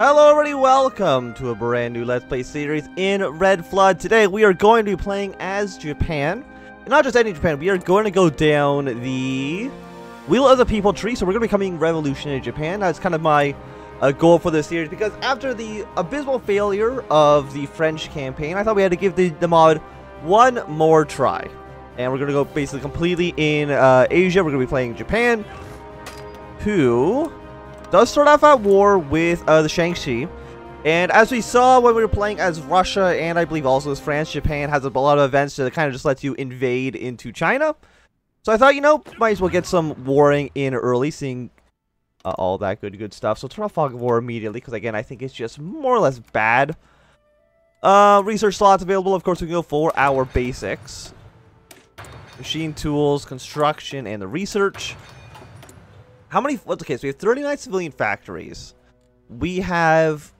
Hello everybody, welcome to a brand new Let's Play series in Red Flood. Today we are going to be playing as Japan. And not just any Japan, we are going to go down the Wheel of the People tree. So we're going to be becoming revolutionary Japan. That's kind of my goal for this series, because after the abysmal failure of the French campaign, I thought we had to give the mod one more try. And we're going to go basically completely in Asia. We're going to be playing Japan, who does start off at war with the Shaanxi. And as we saw when we were playing as Russia, and I believe also as France, Japan has a lot of events that kind of just lets you invade into China. So I thought, you know, might as well get some warring in early, seeing all that good stuff. So turn off Fog of War immediately, because again, I think it's just more or less bad. Research slots available. Of course, we can go for our basics. Machine tools, construction, and the research. How many? Okay, so we have 39 civilian factories. We have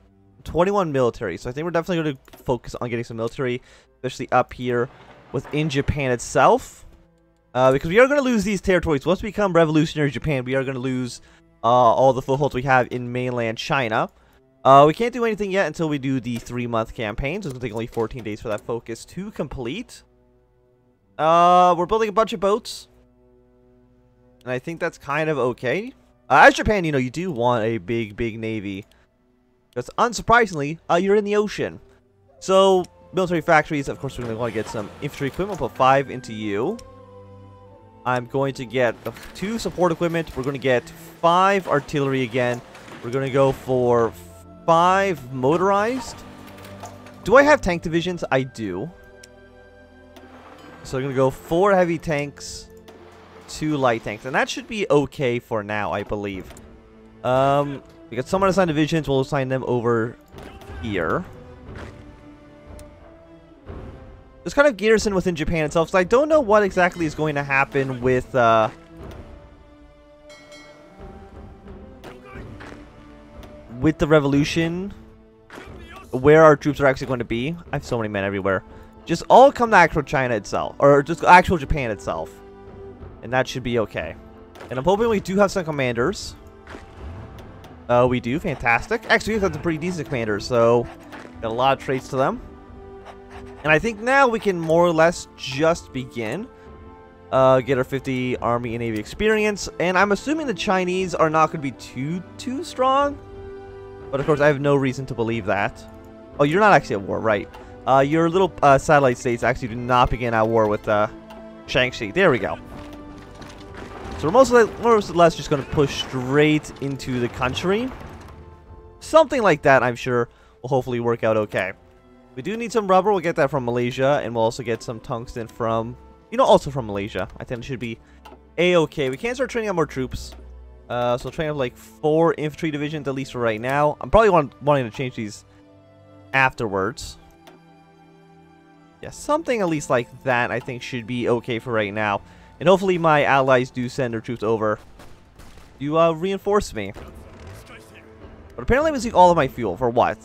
21 military. So I think we're definitely going to focus on getting some military, especially up here within Japan itself. Because we are going to lose these territories. Once we become revolutionary Japan, we are going to lose all the footholds we have in mainland China. We can't do anything yet until we do the 3-month campaign. So it's going to take only 14 days for that focus to complete. We're building a bunch of boats. And I think that's kind of okay. As Japan, you know, you do want a big navy. Because unsurprisingly, you're in the ocean. So, military factories, of course, we're going to want to get some infantry equipment. We'll put 5 into you. I'm going to get 2 support equipment. We're going to get 5 artillery again. We're going to go for 5 motorized. Do I have tank divisions? I do. So we're going to go 4 heavy tanks, 2 light tanks, and that should be okay for now, I believe. We got some unassigned divisions. We'll assign them over here. There's kind of garrison within Japan itself, so I don't know what exactly is going to happen with the revolution, where our troops are actually going to be. I have so many men everywhere. Just all come to actual China itself, or just actual Japan itself. And that should be okay. And I'm hoping we do have some commanders. We do. Fantastic. Actually, we've got some pretty decent commanders, so got a lot of traits to them. And I think now we can more or less just begin. Get our 50 Army and Navy experience. And I'm assuming the Chinese are not going to be too strong. But of course, I have no reason to believe that. Oh, you're not actually at war, right? Your little satellite states actually do not begin at war with Shaanxi. There we go. So we're more or less just going to push straight into the country. Something like that, I'm sure, will hopefully work out okay. We do need some rubber. We'll get that from Malaysia. And we'll also get some tungsten from, you know, also from Malaysia. I think it should be a-okay. We can't start training out more troops. So we'll train up like 4 infantry divisions, at least for right now. I'm probably wanting to change these afterwards. Yeah, something at least like that I think should be okay for right now. And hopefully my allies do send their troops over to reinforce me. But apparently I'm using all of my fuel. For what?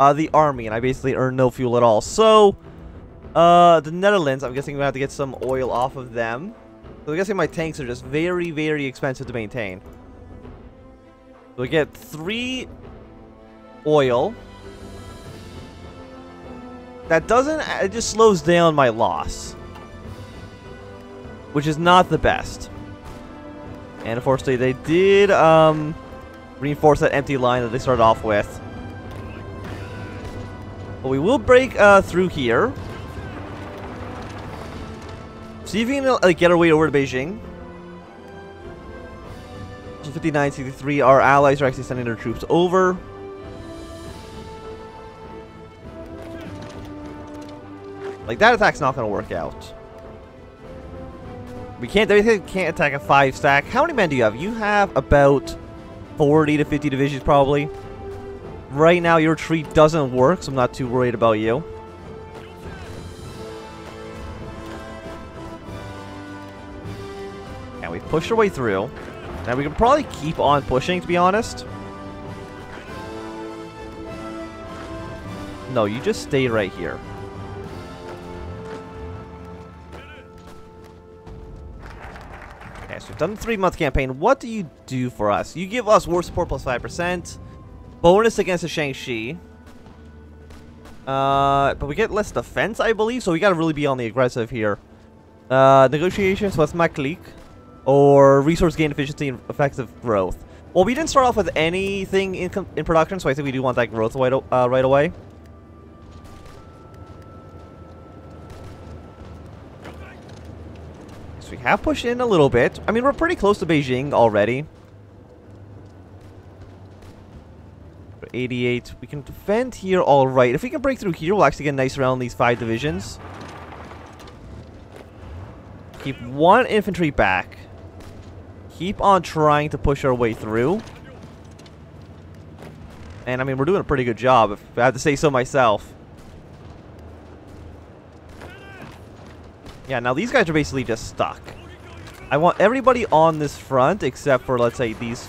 The army, and I basically earn no fuel at all. So, the Netherlands, I'm guessing I'm going to have to get some oil off of them. So I'm guessing my tanks are just very expensive to maintain. So we get 3 oil. That doesn't, it just slows down my loss, which is not the best. And unfortunately, they did reinforce that empty line that they started off with. But we will break through here. See if we can get our way over to Beijing. So 59, 63, our allies are actually sending their troops over. Like, that attack's not going to work out. We can't attack a 5 stack. How many men do you have? You have about 40 to 50 divisions, probably. Right now, your retreat doesn't work, so I'm not too worried about you. And we've pushed our way through. Now, we can probably keep on pushing, to be honest. No, you just stay right here. So we've done the 3-month campaign. What do you do for us? You give us war support plus 5%. bonus against the Shaanxi. But we get less defense, I believe, so we gotta really be on the aggressive here. Negotiations with my clique. Or resource gain efficiency and effective growth. Well, we didn't start off with anything in production, so I think we do want that growth right away. So we have pushed in a little bit. I mean, we're pretty close to Beijing already. 88. We can defend here all right. If we can break through here, we'll actually get nice around these 5 divisions. Keep 1 infantry back. Keep on trying to push our way through. And, I mean, we're doing a pretty good job, if I have to say so myself. Yeah, now these guys are basically just stuck. I want everybody on this front, except for, let's say, these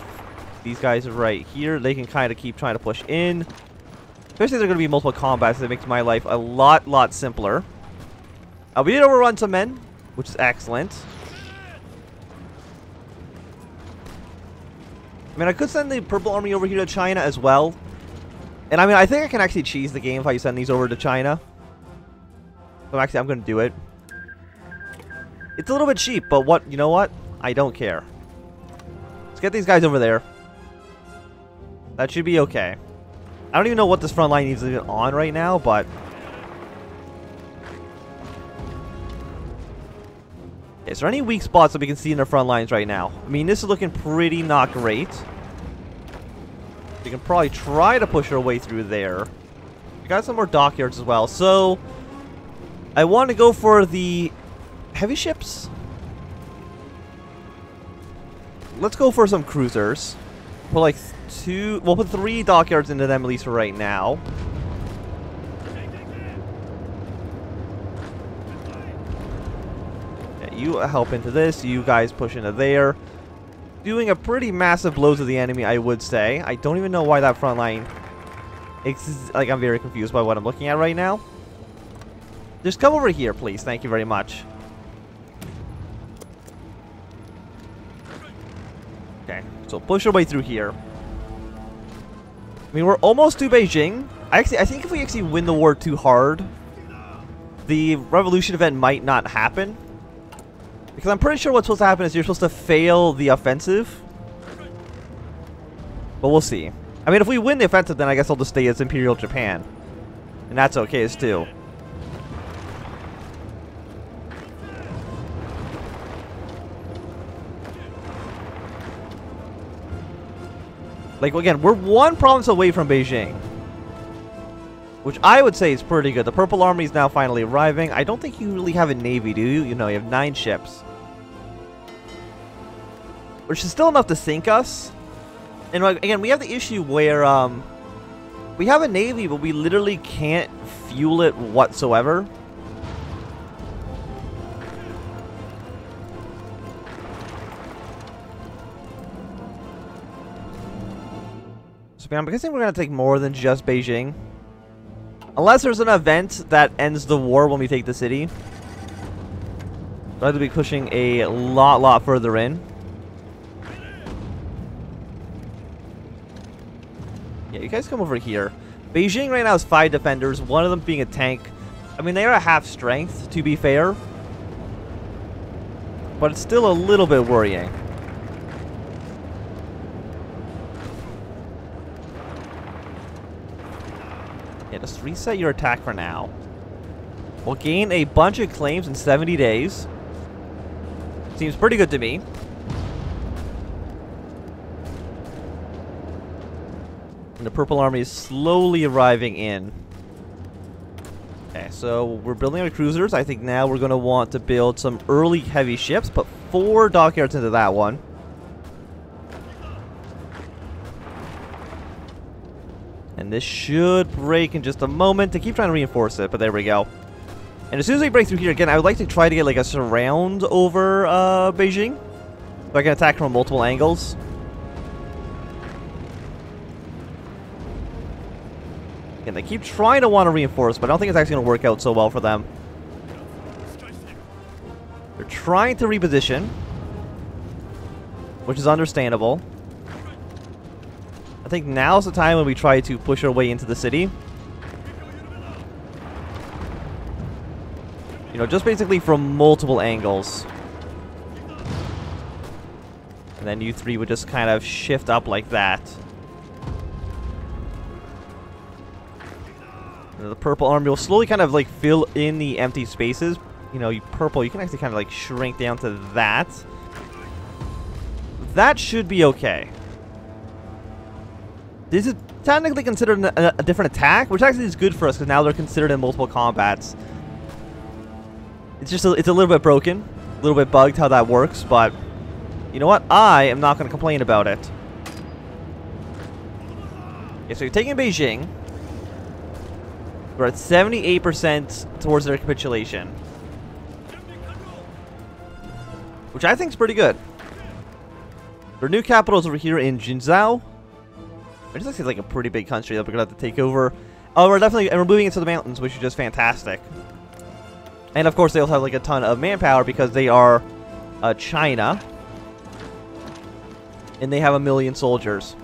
guys right here. They can kind of keep trying to push in. Especially if there are going to be multiple combats, that makes my life a lot simpler. We did overrun some men, which is excellent. I mean, I could send the Purple Army over here to China as well. And I mean, I think I can actually cheese the game if I send these over to China. So actually, I'm going to do it. It's a little bit cheap, but what? You know what? I don't care. Let's get these guys over there. That should be okay. I don't even know what this front line is even on right now, but... Is there any weak spots that we can see in the front lines right now? I mean, this is looking pretty not great. We can probably try to push our way through there. We got some more dockyards as well. So, I want to go for the heavy ships. Let's go for some cruisers. Put like 2... We'll put 3 dockyards into them at least for right now. You help into this, you guys push into there. Doing a pretty massive blow to the enemy, I would say. I don't even know why that front line... Like, I'm very confused by what I'm looking at right now. Just come over here, please. Thank you very much. Okay, so push our way through here. I mean, we're almost to Beijing. I think if we actually win the war too hard, the revolution event might not happen. Because I'm pretty sure what's supposed to happen is you're supposed to fail the offensive. But we'll see. I mean, if we win the offensive, then I guess I'll just stay as Imperial Japan. And that's okay as too. Like, again, we're 1 province away from Beijing. Which I would say is pretty good. The Purple Army is now finally arriving. I don't think you really have a navy, do you? You know, you have 9 ships. Which is still enough to sink us. And again, we have the issue where we have a navy, but we literally can't fuel it whatsoever. So I'm guessing we're going to take more than just Beijing. Unless there's an event that ends the war when we take the city. So I have to be pushing a lot further in. Yeah, you guys come over here. Beijing right now has 5 defenders, one of them being a tank. I mean, they are at half strength, to be fair. But it's still a little bit worrying. Yeah, just reset your attack for now. We'll gain a bunch of claims in 70 days. Seems pretty good to me. And the Purple Army is slowly arriving in. Okay, so we're building our cruisers. I think now we're going to want to build some early heavy ships. Put 4 dockyards into that one. And this should break in just a moment. To keep trying to reinforce it, but there we go. And as soon as we break through here again, I would like to try to get like a surround over Beijing. So I can attack from multiple angles. And they keep trying to want to reinforce, but I don't think it's actually going to work out so well for them. They're trying to reposition, which is understandable. I think now's the time when we try to push our way into the city. You know, just basically from multiple angles. And then you three would just kind of shift up like that. And the purple army will slowly kind of like fill in the empty spaces. You know, you purple, you can actually kind of like shrink down to that. That should be okay. This is technically considered a different attack, which actually is good for us because now they're considered in multiple combats. It's just it's a little bit broken, a little bit bugged how that works, but you know what? I am not going to complain about it. Okay, so you're taking Beijing. We're at 78% towards their capitulation, which I think is pretty good. Their new capital is over here in Jinzhou. It's actually like a pretty big country that we're going to have to take over. Oh, we're moving into the mountains, which is just fantastic. And of course, they also have like a ton of manpower because they are China. And they have 1 million soldiers.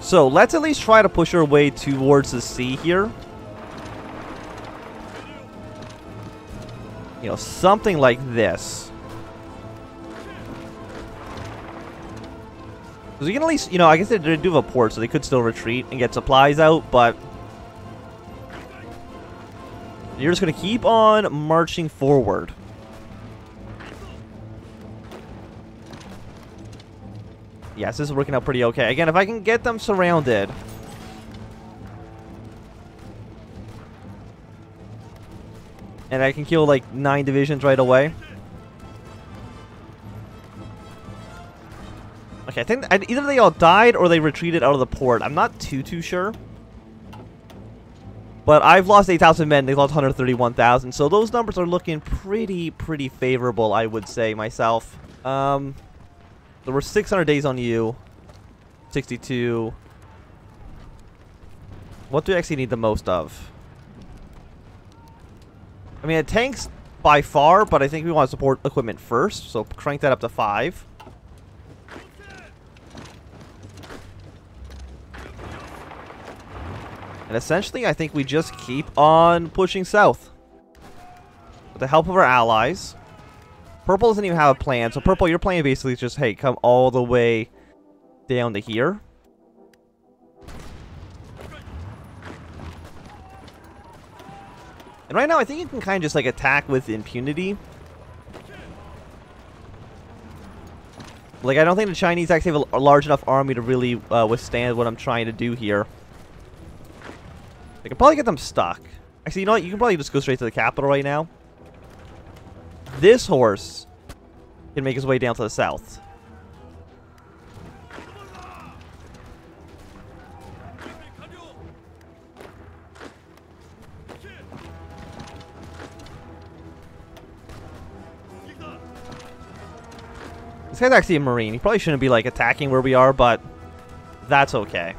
So let's at least try to push our way towards the sea here. You know, something like this. Because we can at least, you know, I guess they do have a port, so they could still retreat and get supplies out, but you're just going to keep on marching forward. Yes, this is working out pretty okay. Again, if I can get them surrounded. And I can kill like 9 divisions right away. Okay, I think either they all died or they retreated out of the port. I'm not too sure. But I've lost 8,000 men. They lost 131,000. So those numbers are looking pretty favorable, I would say myself. There were 600 days on you. 62. What do we actually need the most of? I mean, tanks by far, but I think we want to support equipment first. So crank that up to 5. And essentially, I think we just keep on pushing south. With the help of our allies. Purple doesn't even have a plan. So Purple, your plan basically is just, hey, come all the way down to here. And right now, I think you can kind of just like attack with impunity. Like, I don't think the Chinese actually have a large enough army to really withstand what I'm trying to do here. I can probably get them stuck. Actually, you know what? You can probably just go straight to the capital right now. This horse can make his way down to the south. This guy's actually a Marine. He probably shouldn't be, like, attacking where we are, but that's okay.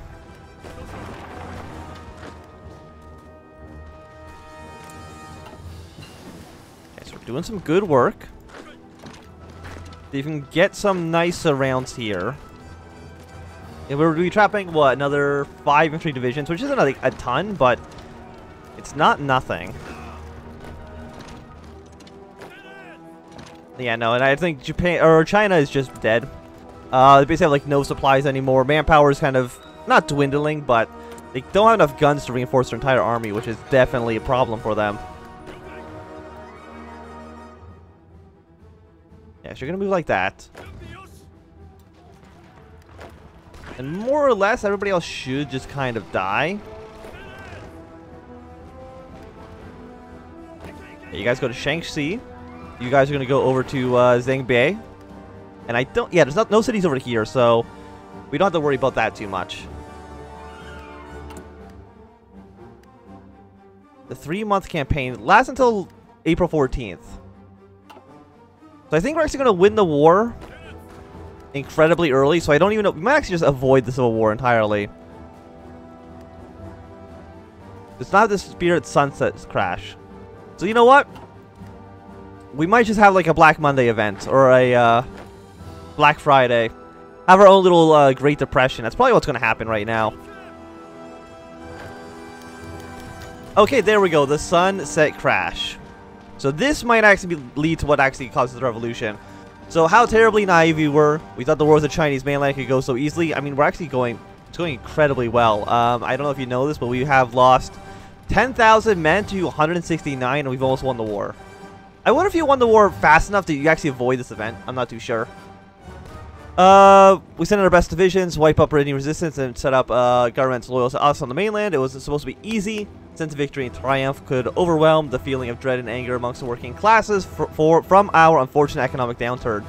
Okay, so we're doing some good work. You can get some nice surrounds here. And we're be trapping, what, another 5 infantry divisions, which isn't, like, a ton, but it's not nothing. Yeah, no, and I think Japan or China is just dead. They basically have like no supplies anymore. Manpower is kind of not dwindling, but they don't have enough guns to reinforce their entire army, which is definitely a problem for them. Yeah, so you're gonna move like that. And more or less, everybody else should just kind of die. Okay, you guys go to Shaanxi. You guys are going to go over to Zhengbei. And I don't... Yeah, there's no cities over here, so we don't have to worry about that too much. The 3-month campaign lasts until April 14th. So I think we're actually going to win the war incredibly early, so I don't even know... We might actually just avoid the Civil War entirely. It's not the Spirit Sunset crash. So you know what? We might just have like a Black Monday event or a Black Friday. have our own little Great Depression. That's probably what's going to happen right now. Okay, there we go. The sunset crash. So this might actually lead to what actually causes the revolution. So how terribly naive we were. We thought the war with the Chinese mainland could go so easily. I mean, we're actually going... It's going incredibly well. I don't know if you know this, but we have lost 10,000 men to 169, and we've almost won the war. I wonder if you won the war fast enough that you actually avoid this event. I'm not too sure. We sent in our best divisions, wipe up any resistance, and set up governments loyal to us on the mainland. It was supposed to be easy. Sense of victory and triumph could overwhelm the feeling of dread and anger amongst the working classes from our unfortunate economic downturn.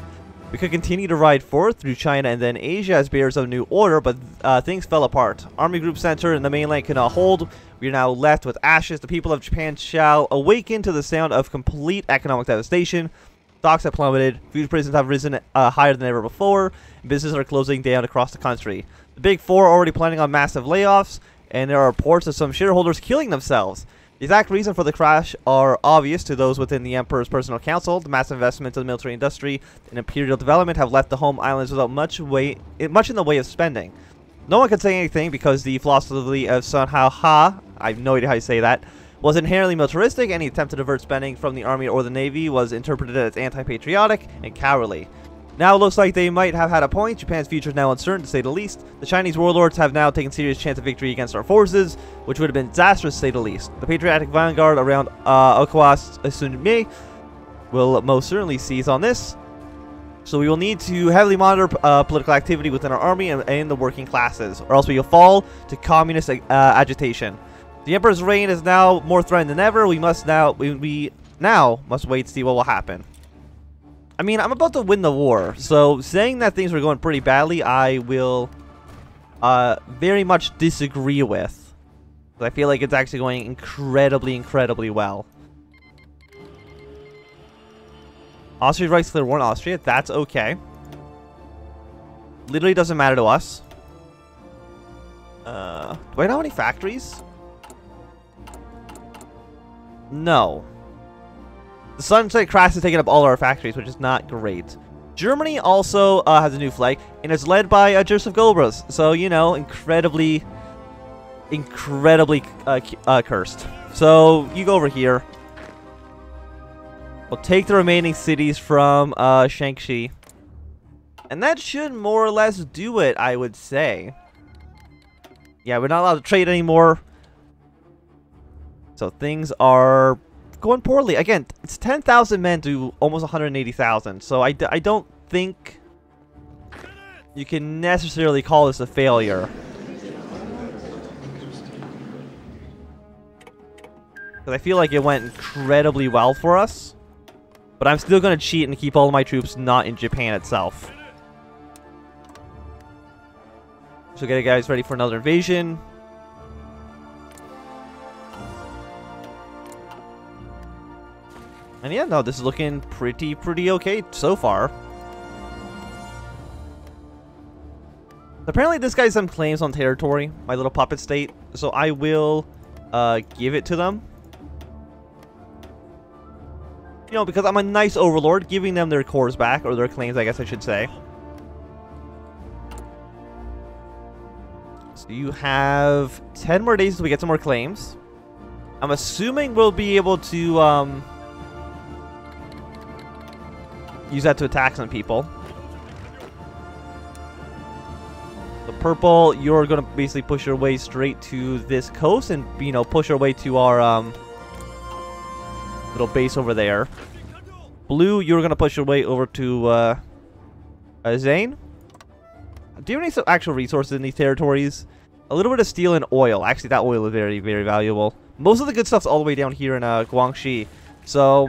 We could continue to ride forth through China and then Asia as bearers of a new order, but things fell apart. Army Group Center in the mainland could not hold. We are now left with ashes. The people of Japan shall awaken to the sound of complete economic devastation. Stocks have plummeted. Food prices have risen higher than ever before. And businesses are closing down across the country. The Big Four are already planning on massive layoffs, and there are reports of some shareholders killing themselves. The exact reason for the crash are obvious to those within the Emperor's personal council. The massive investments in the military industry and imperial development have left the home islands without much in the way of spending. No one could say anything because the philosophy of Sun Hao Ha, I have no idea how you say that, was inherently militaristic. Any attempt to divert spending from the army or the navy was interpreted as anti-patriotic and cowardly. Now it looks like they might have had a point. Japan's future is now uncertain, to say the least. The Chinese warlords have now taken serious chance of victory against our forces, which would have been disastrous, to say the least. The patriotic vanguard around Okinawa will most certainly seize on this. So we will need to heavily monitor political activity within our army and the working classes, or else we will fall to communist agitation. The Emperor's reign is now more threatened than ever. We now must wait to see what will happen. I mean, I'm about to win the war, so saying that things were going pretty badly, I will very much disagree with. I feel like it's actually going incredibly well. Austria's rights clear war in Austria. That's okay. Literally doesn't matter to us. Do I know any factories? No. The sunset crash has taken up all our factories, which is not great. Germany also has a new flag, and it's led by Joseph Goebbels. So, you know, incredibly cursed. So, you go over here. We'll take the remaining cities from Shaanxi. And that should more or less do it, I would say. Yeah, we're not allowed to trade anymore. So things are going poorly. Again, it's 10,000 men to almost 180,000. So I don't think you can necessarily call this a failure. Because I feel like it went incredibly well for us. But I'm still going to cheat and keep all of my troops not in Japan itself. So get you guys ready for another invasion. And yeah, no, this is looking pretty okay so far. Apparently this guy has some claims on territory, my little puppet state. So I will give it to them. You know, because I'm a nice overlord, giving them their cores back, or their claims, I guess I should say. So you have 10 more days till we get some more claims. I'm assuming we'll be able to use that to attack some people. The purple, you're going to basically push your way straight to this coast and, you know, push your way to our little base over there. Blue, you're going to push your way over to Zane. Do you have any actual resources in these territories? A little bit of steel and oil. Actually, that oil is very valuable. Most of the good stuff's all the way down here in Guangxi. So,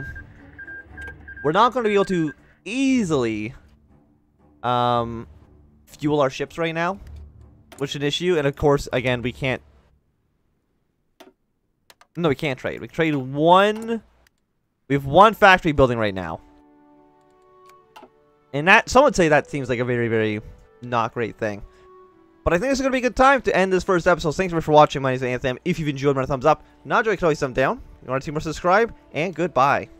we're not going to be able to easily fuel our ships right now, which is an issue. And of course, again, we can't... No, we can't trade. We trade one... We have one factory building right now. And that, some would say that seems like a very not great thing. But I think this is going to be a good time to end this first episode. Thanks so much for watching. My name is Anthony. If you've enjoyed, my thumbs up. Not enjoyed, you can always thumb down. If you want to see more, subscribe. And goodbye.